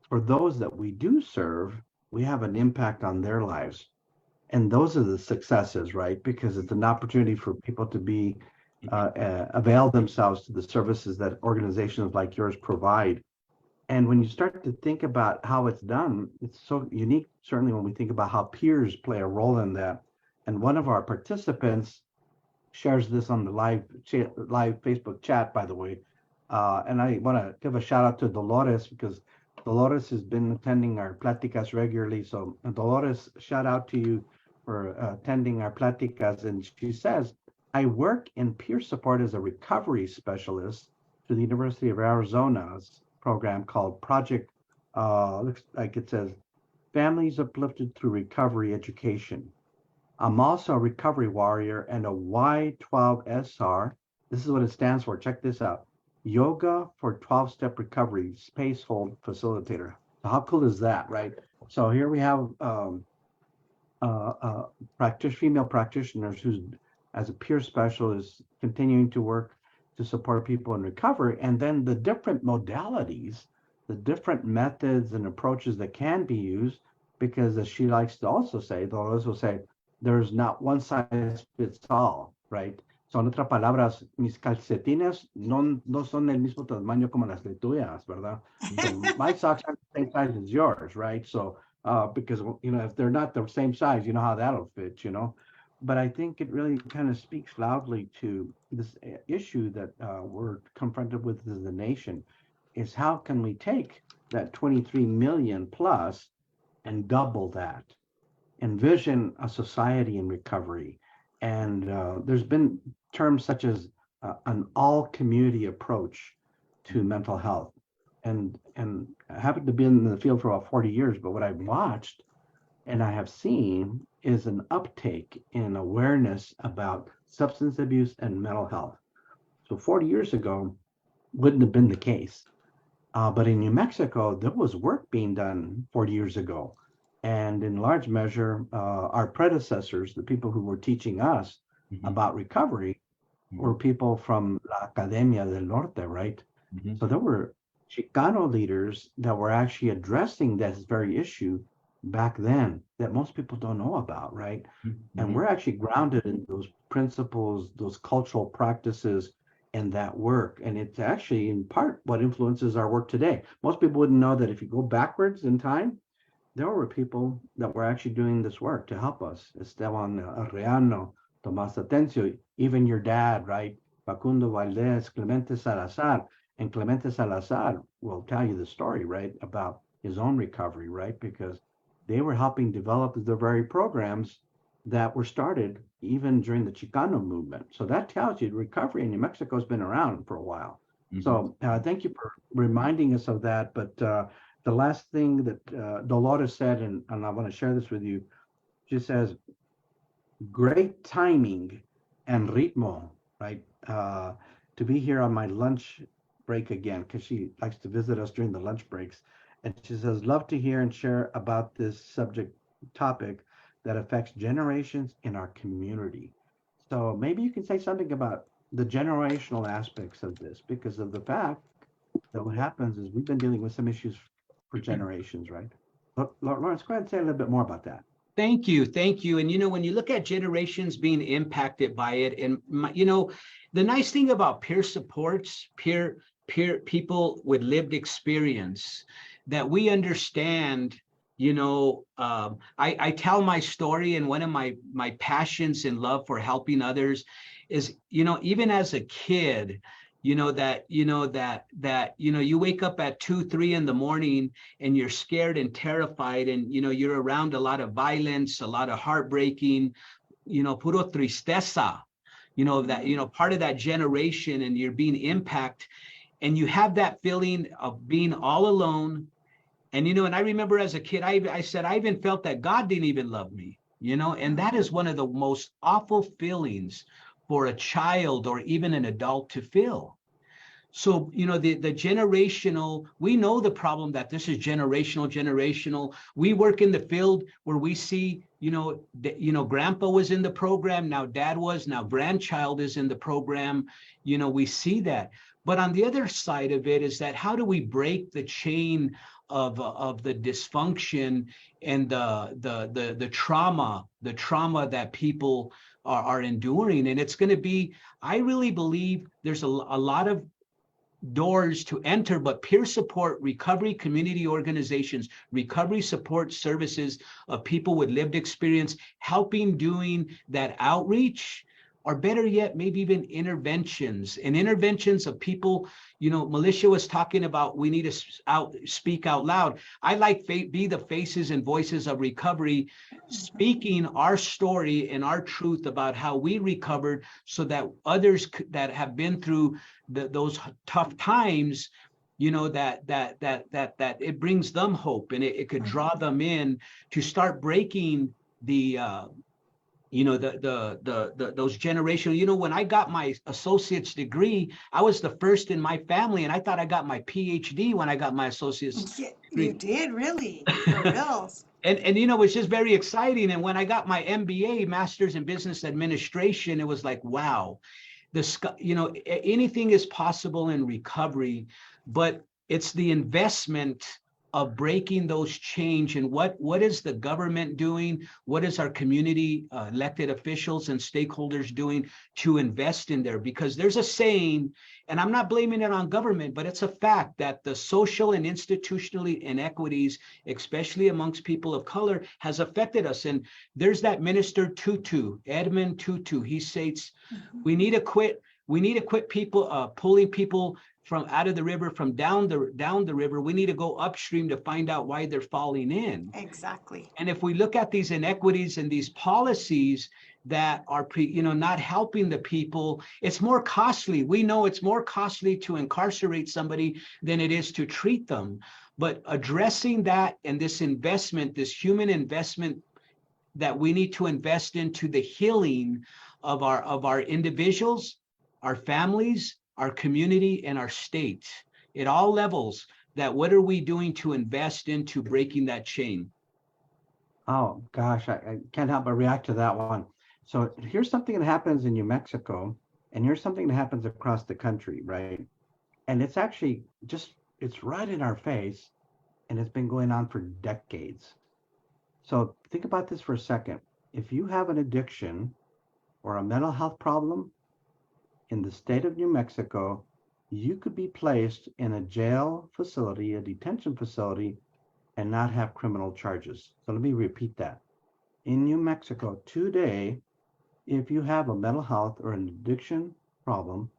Speaker 1: for those that we do serve, we have an impact on their lives. And those are the successes, right? Because it's an opportunity for people to be avail themselves to the services that organizations like yours provide. And when you start to think about how it's done, it's so unique, certainly when we think about how peers play a role in that. And one of our participants shares this on the live Facebook chat, by the way. And I want to give a shout out to Dolores, because Dolores has been attending our Platicas regularly. So Dolores, shout out to you for attending our Platicas. And she says, I work in peer support as a recovery specialist to the University of Arizona's program called Project, looks like it says, Families Uplifted Through Recovery Education. I'm also a recovery warrior and a Y12SR. This is what it stands for. Check this out. Yoga for 12-step recovery, space hold facilitator. So how cool is that, right? So here we have female practitioners who's, as a peer specialist, continuing to work to support people in recovery, and then the different modalities, the different methods and approaches that can be used, because as she likes to also say, Dolores will say, there's not one size fits all, right? So en otras palabras, mis calcetines no son el mismo tamaño como las de tuyas, ¿verdad? So my socks aren't the same size as yours, right? So because if they're not the same size, you know how that'll fit, But I think it really kind of speaks loudly to this issue that we're confronted with as a nation, is how can we take that 23 million plus and double that? Envision a society in recovery. And there's been terms such as an all-community approach to mental health. And I happen to be in the field for about 40 years, but what I've watched and I have seen is an uptake in awareness about substance abuse and mental health. So 40 years ago wouldn't have been the case. But in New Mexico, there was work being done 40 years ago. And in large measure, our predecessors, the people who were teaching us about recovery, were people from La Academia del Norte, right? So there were Chicano leaders that were actually addressing this very issue back then that most people don't know about, right? And we're actually grounded in those principles, those cultural practices, and that work. And it's actually in part what influences our work today. Most people wouldn't know that if you go backwards in time, there were people that were actually doing this work to help us. Esteban Arreano, Tomás Atencio, even your dad, right? Facundo Valdez, Clemente Salazar. And Clemente Salazar will tell you the story, right, about his own recovery, right? Because they were helping develop the very programs that were started even during the Chicano movement. So that tells you recovery in New Mexico has been around for a while. So thank you for reminding us of that. But the last thing that Dolores said, and I want to share this with you, she says, great timing and ritmo, right? To be here on my lunch break again, because she likes to visit us during the lunch breaks. And she says, love to hear and share about this topic that affects generations in our community. So maybe you can say something about the generational aspects of this, because of the fact that what happens is we've been dealing with some issues for generations, right? Lawrence, go ahead and say a little bit more about that.
Speaker 3: Thank you. Thank you. And, when you look at generations being impacted by it, and, the nice thing about peer supports, peer people with lived experience, that we understand, I tell my story, and one of my passions and love for helping others is, even as a kid, you wake up at 2, 3 in the morning and you're scared and terrified, and you're around a lot of violence, a lot of heartbreaking, puro tristeza, that part of that generation, and you're being impacted, and you have that feeling of being all alone. And and I remember as a kid, I said I even felt that God didn't even love me, and that is one of the most awful feelings for a child or even an adult to feel. So, the generational, we know the problem that this is generational. We work in the field where we see, grandpa was in the program, now dad was, now grandchild is in the program, we see that. But on the other side of it is that how do we break the chain of the dysfunction and the trauma that people are enduring? And it's going to be, I really believe there's a lot of doors to enter, but peer support, recovery community organizations, recovery support services of people with lived experience, helping doing that outreach, or better yet, maybe even interventions of people. Militia was talking about we need to speak out loud. I like be the faces and voices of recovery, speaking our story and our truth about how we recovered, so that others that have been through those tough times, that it brings them hope, and it could draw them in to start breaking the those generational. When I got my associate's degree, I was the first in my family, and I thought I got my PhD when I got my associate's degree.
Speaker 2: You did, really, for reals.
Speaker 3: And it was just very exciting. And when I got my MBA, Master's in Business Administration, it was like, wow, anything is possible in recovery, but it's the investment of breaking those chains. And what is the government doing? What is our community elected officials and stakeholders doing to invest in there? Because there's a saying, and I'm not blaming it on government, but it's a fact that the social and institutional inequities, especially amongst people of color, has affected us. And there's that minister Tutu, Edmund Tutu. He states, we need to quit people pulling people from out of the river, from down the river. We need to go upstream to find out why they're falling in.
Speaker 2: Exactly.
Speaker 3: And if we look at these inequities and these policies that are not helping the people, it's more costly. We know it's more costly to incarcerate somebody than it is to treat them. But addressing that, and this investment, this human investment that we need to invest into the healing of our individuals, our families, our community, and our state at all levels, that what are we doing to invest into breaking that chain?
Speaker 1: Oh, gosh, I can't help but react to that one. So here's something that happens in New Mexico, and here's something that happens across the country, right? And it's actually it's right in our face, and it's been going on for decades. So think about this for a second. If you have an addiction or a mental health problem in the state of New Mexico, you could be placed in a jail facility, a detention facility, and not have criminal charges. So let me repeat that. In New Mexico today, if you have a mental health or an addiction problem,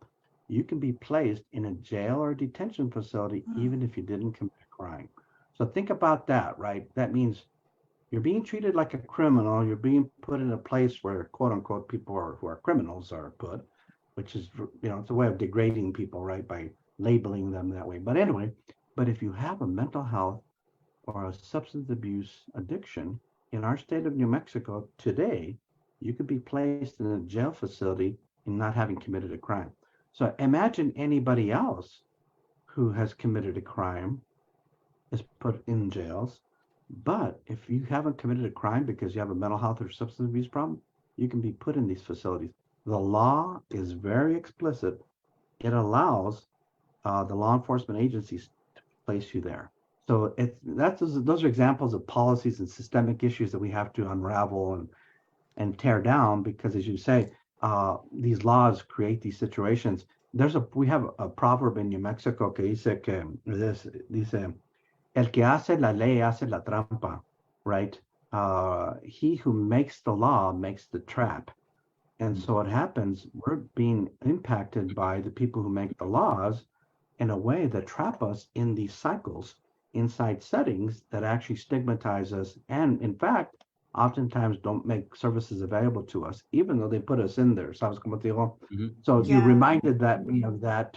Speaker 1: you can be placed in a jail or detention facility even if you didn't commit a crime. So think about that, right? That means you're being treated like a criminal. You're being put in a place where, quote unquote, people who are criminals are put, which is, it's a way of degrading people, right, by labeling them that way. But anyway, if you have a mental health or a substance abuse addiction in our state of New Mexico today, you could be placed in a jail facility and not having committed a crime. So imagine anybody else who has committed a crime is put in jails. But if you haven't committed a crime because you have a mental health or substance abuse problem, you can be put in these facilities. The law is very explicit. It allows the law enforcement agencies to place you there. So those are examples of policies and systemic issues that we have to unravel and tear down because, as you say, these laws create these situations. We have a proverb in New Mexico que dice, el que hace la ley hace la trampa, right? He who makes the law makes the trap. And so what happens, we're being impacted by the people who make the laws in a way that trap us in these cycles inside settings that actually stigmatize us and, in fact, oftentimes don't make services available to us, even though they put us in there. ¿Sabes cómo te digo? So you
Speaker 2: Yeah.
Speaker 1: reminded me of that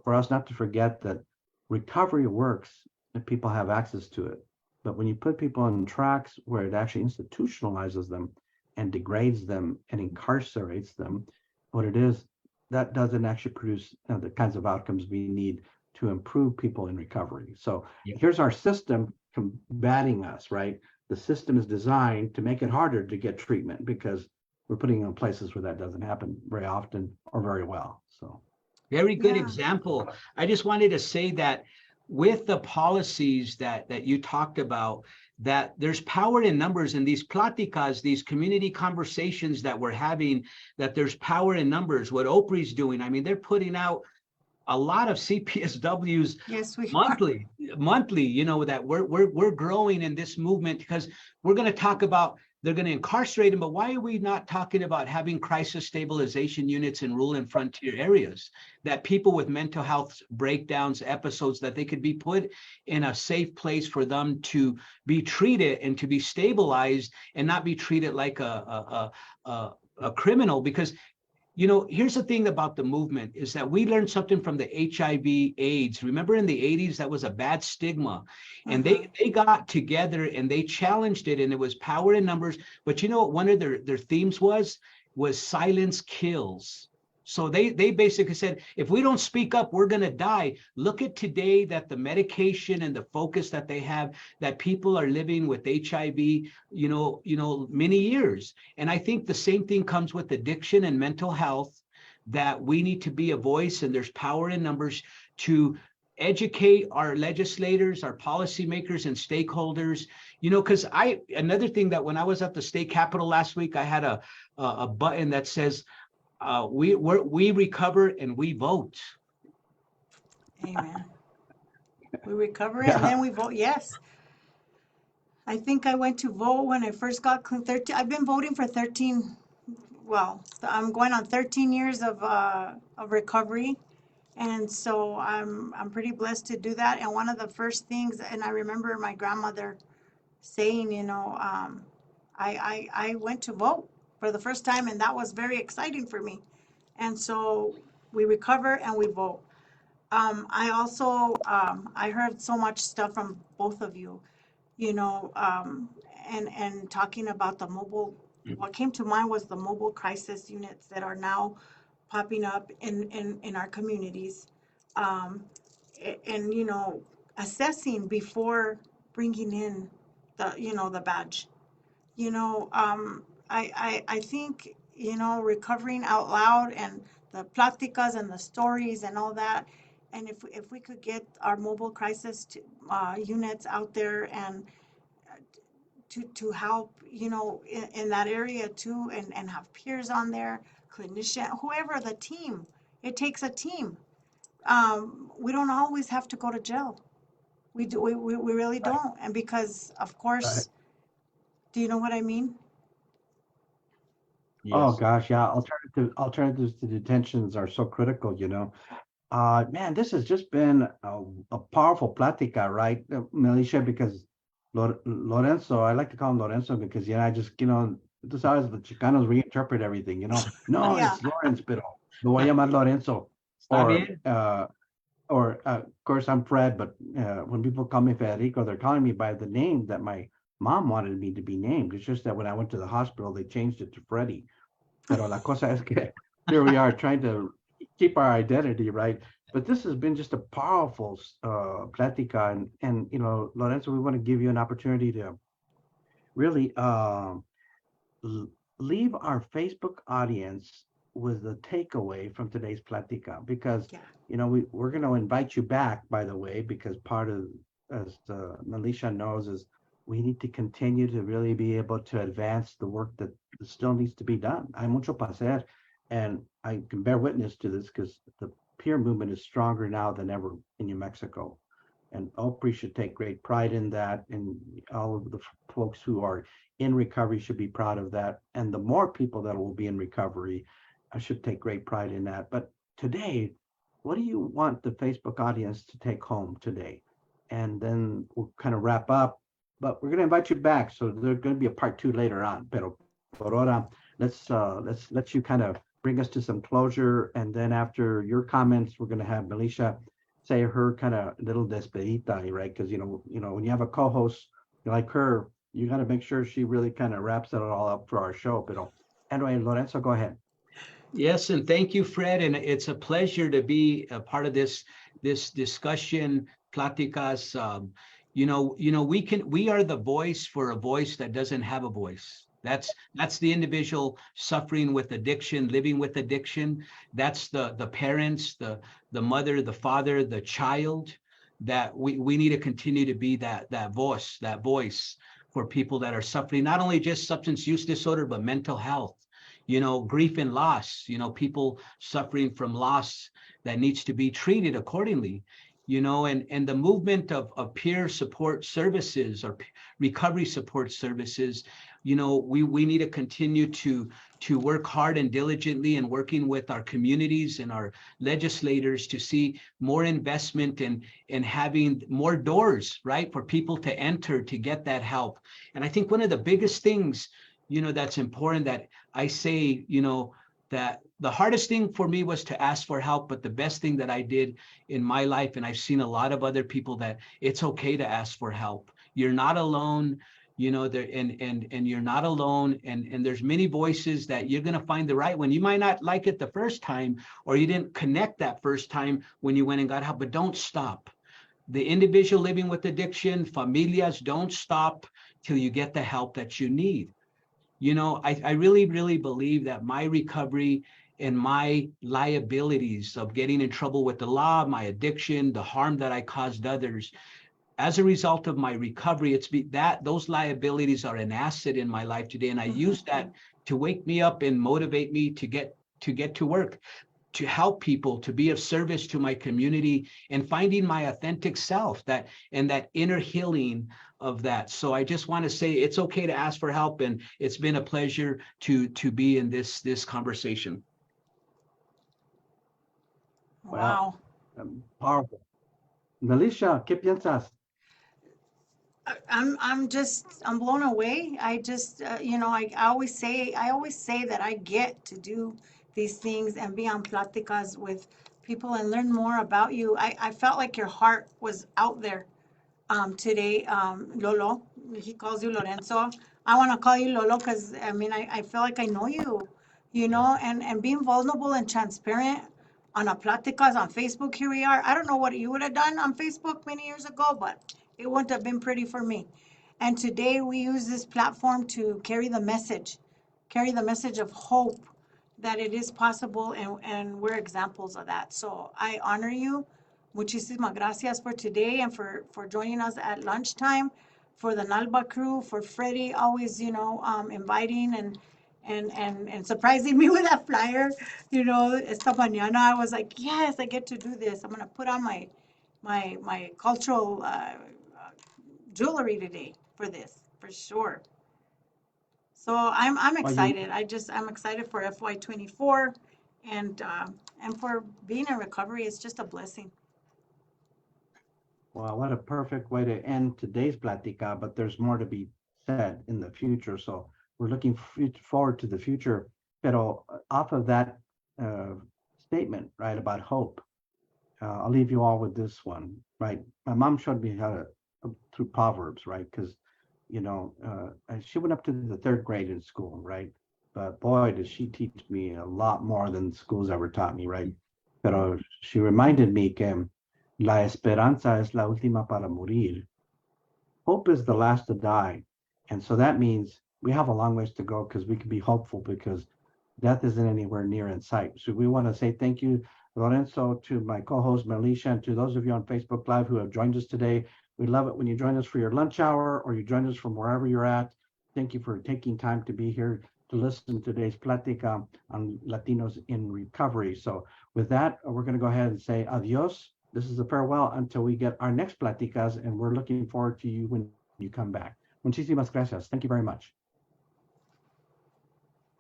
Speaker 1: for us not to forget that recovery works if people have access to it. But when you put people on tracks where it actually institutionalizes them and degrades them and incarcerates them, what it is, that doesn't actually produce the kinds of outcomes we need to improve people in recovery. So here's our system combating us, right? The system is designed to make it harder to get treatment because we're putting in places where that doesn't happen very often or very well. So
Speaker 3: very good example. I just wanted to say that with the policies that you talked about, that there's power in numbers, in these Placticas, these community conversations that we're having, that there's power in numbers. What OPRI's doing, I mean, they're putting out a lot of CPSWs monthly, that we're growing in this movement because we're going to talk about, they're going to incarcerate them, but why are we not talking about having crisis stabilization units in rural and frontier areas, that people with mental health breakdowns, episodes, that they could be put in a safe place for them to be treated and to be stabilized and not be treated like a criminal? Because here's the thing about the movement is that we learned something from the HIV AIDS. Remember in the 80s, that was a bad stigma. And they got together and they challenged it, and it was power in numbers. But you know what one of their themes was silence kills. So they basically said, if we don't speak up, we're going to die. Look at today, that the medication and the focus that they have, that people are living with HIV, many years. And I think the same thing comes with addiction and mental health, that we need to be a voice, and there's power in numbers to educate our legislators, our policymakers and stakeholders, because another thing that when I was at the state capitol last week, I had a button that says, we recover and we vote.
Speaker 2: Amen. We recover it and then we vote. Yes. I think I went to vote when I first got 13. I've been voting for 13. Well, I'm going on 13 years of recovery. And so I'm pretty blessed to do that. And one of the first things, and I remember my grandmother saying, I went to vote for the first time, and that was very exciting for me. And so we recover and we vote. I also, I heard so much stuff from both of you, and talking about the mobile, what came to mind was the mobile crisis units that are now popping up in our communities. And, assessing before bringing in the badge. I think, recovering out loud and the Placticas and the stories and all that. And if we could get our mobile crisis units out there and to help, in that area too, and have peers on there, clinician, whoever the team, it takes a team. We don't always have to go to jail. We really don't. And because, of course, do you know what I mean?
Speaker 3: Yes.
Speaker 1: Oh gosh, yeah. Alternatives to detentions are so critical, Man, this has just been a powerful plática, right, Melissa? Because Lorenzo, I like to call him Lorenzo because I just, tú sabes, the Chicanos reinterpret everything, No,
Speaker 2: Yeah.
Speaker 1: it's Lawrence, pero lo voy a llamar Lorenzo. Or of course, I'm Fred, but when people call me Federico, they're calling me by the name that my mom wanted me to be named. It's just that when I went to the hospital, they changed it to Freddie. Pero la cosa es que here we are trying to keep our identity, right? But this has been just a powerful plática. And Lorenzo, we want to give you an opportunity to really leave our Facebook audience with the takeaway from today's plática, because we're going to invite you back, by the way, because part of Melisha knows, is we need to continue to really be able to advance the work that still needs to be done. Hay mucho para hacer, and I can bear witness to this because the peer movement is stronger now than ever in New Mexico. And OPRI should take great pride in that, and all of the folks who are in recovery should be proud of that. And the more people that will be in recovery, I should take great pride in that. But today, what do you want the Facebook audience to take home today? And then we'll kind of wrap up. But we're going to invite you back, so there's going to be a part 2 later on. Pero por ahora, let's let you kind of bring us to some closure, and then after your comments, we're going to have Melisha say her kind of little despedida, right? Because when you have a co-host like her, you got to make sure she really kind of wraps it all up for our show. But anyway, Lorenzo, go ahead.
Speaker 3: Yes, and thank you, Fred. And it's a pleasure to be a part of this discussion, Placticas. We are the voice for a voice that doesn't have a voice. That's the individual suffering with addiction, living with addiction. That's the parents, the mother, the father, the child. That we need to continue to be that voice for people that are suffering, not only just substance use disorder, but mental health. Grief and loss, people suffering from loss that needs to be treated accordingly, and the movement of peer support services or recovery support services, we need to continue to work hard and diligently and working with our communities and our legislators to see more investment and having more doors, right, for people to enter to get that help. And I think one of the biggest things that's important that I say, that the hardest thing for me was to ask for help, but the best thing that I did in my life, and I've seen a lot of other people, that it's okay to ask for help. You're not alone, there, and you're not alone. And there's many voices that you're going to find the right one. You might not like it the first time, or you didn't connect that first time when you went and got help, but don't stop. The individual living with addiction, familias, don't stop till you get the help that you need. I really, really believe that my recovery and my liabilities of getting in trouble with the law, my addiction, the harm that I caused others, as a result of my recovery, those liabilities are an asset in my life today. And I use that to wake me up and motivate me to get to work, to help people, to be of service to my community, and finding my authentic self, that inner healing of that. So I just want to say it's okay to ask for help, and it's been a pleasure to be in this conversation.
Speaker 2: Wow.
Speaker 1: Powerful. Melisha, ¿qué piensas?
Speaker 2: I'm blown away. I just I always say that I get to do these things and be on Pláticas with people and learn more about you. I felt like your heart was out there today. Lolo, he calls you Lorenzo. I want to call you Lolo because I feel like I know you, and being vulnerable and transparent on a Pláticas on Facebook. Here we are. I don't know what you would have done on Facebook many years ago, but it wouldn't have been pretty for me. And today we use this platform to carry the message of hope, that it is possible, and we're examples of that. So I honor you. Muchísimas gracias for today and for joining us at lunchtime, for the NALBA crew, for Freddie always, inviting and surprising me with that flyer. Esta mañana I was like, yes, I get to do this. I'm gonna put on my cultural jewelry today for this, for sure. So I'm excited. I'm excited for FY24, and for being in recovery. It's just a blessing.
Speaker 1: Well, what a perfect way to end today's Platica, but there's more to be said in the future. So we're looking forward to the future. Pero off of that statement, right, about hope, I'll leave you all with this one, right? My mom showed me how to, through Proverbs, right? Because, she went up to the 3rd grade in school, right? But boy, did she teach me a lot more than schools ever taught me, right? Pero she reminded me que la esperanza es la última para morir. Hope is the last to die. And so that means we have a long ways to go, because we can be hopeful, because death isn't anywhere near in sight. So we want to say thank you Lorenzo, to my co-host Melisha, and to those of you on Facebook Live who have joined us today. We love it when you join us for your lunch hour or you join us from wherever you're at. Thank you for taking time to be here to listen to today's Plática on Latinos in Recovery. So with that, we're going to go ahead and say adios. This is a farewell until we get our next Pláticas, and we're looking forward to you when you come back. Muchísimas gracias. Thank you very much.